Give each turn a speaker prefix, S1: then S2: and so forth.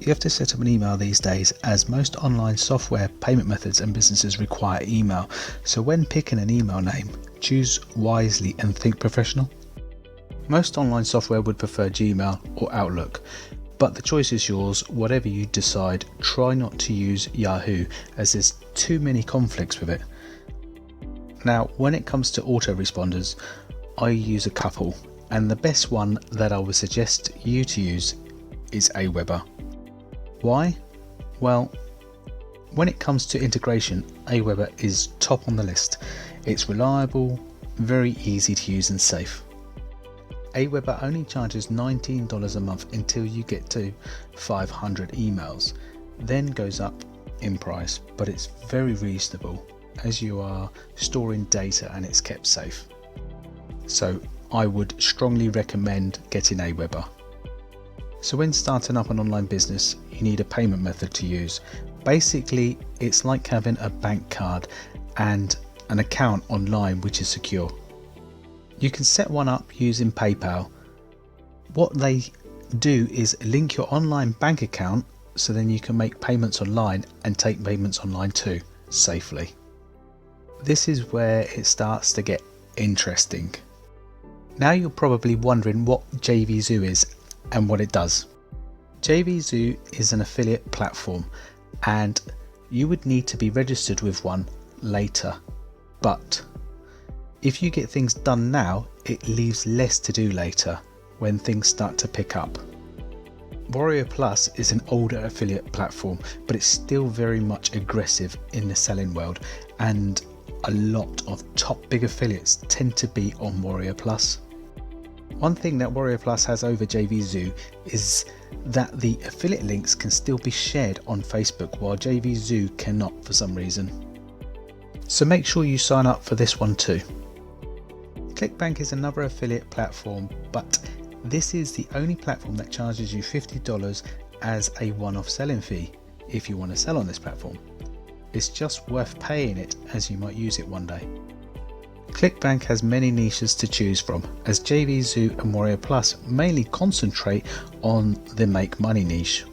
S1: you have to set up an email these days, as most online software, payment methods and businesses require email. So when picking an email name, choose wisely and think professional. Most online software would prefer Gmail or Outlook, but the choice is yours. Whatever you decide, try not to use Yahoo, as there's too many conflicts with it. Now, when it comes to autoresponders, I use a couple, and the best one that I would suggest you to use is Aweber. Why? Well, when it comes to integration, Aweber is top on the list. It's reliable, very easy to use and safe. Aweber only charges $19 a month until you get to 500 emails, then goes up in price, but it's very reasonable as you are storing data and it's kept safe. So I would strongly recommend getting Aweber. So when starting up an online business, you need a payment method to use. Basically, it's like having a bank card and an account online which is secure. You can set one up using PayPal. What they do is link your online bank account, so then you can make payments online and take payments online too, safely. This is where it starts to get interesting. Now you're probably wondering what JVZoo is and what it does. JVZoo is an affiliate platform, and you would need to be registered with one later, but if you get things done now, it leaves less to do later when things start to pick up. Warrior Plus is an older affiliate platform, but it's still very much aggressive in the selling world, and a lot of top big affiliates tend to be on Warrior Plus. One thing that Warrior Plus has over JVZoo is that the affiliate links can still be shared on Facebook, while JVZoo cannot for some reason. So make sure you sign up for this one too. ClickBank is another affiliate platform, but this is the only platform that charges you $50 as a one-off selling fee if you want to sell on this platform. It's just worth paying it, as you might use it one day. ClickBank has many niches to choose from, as JVZoo and Warrior Plus mainly concentrate on the make money niche,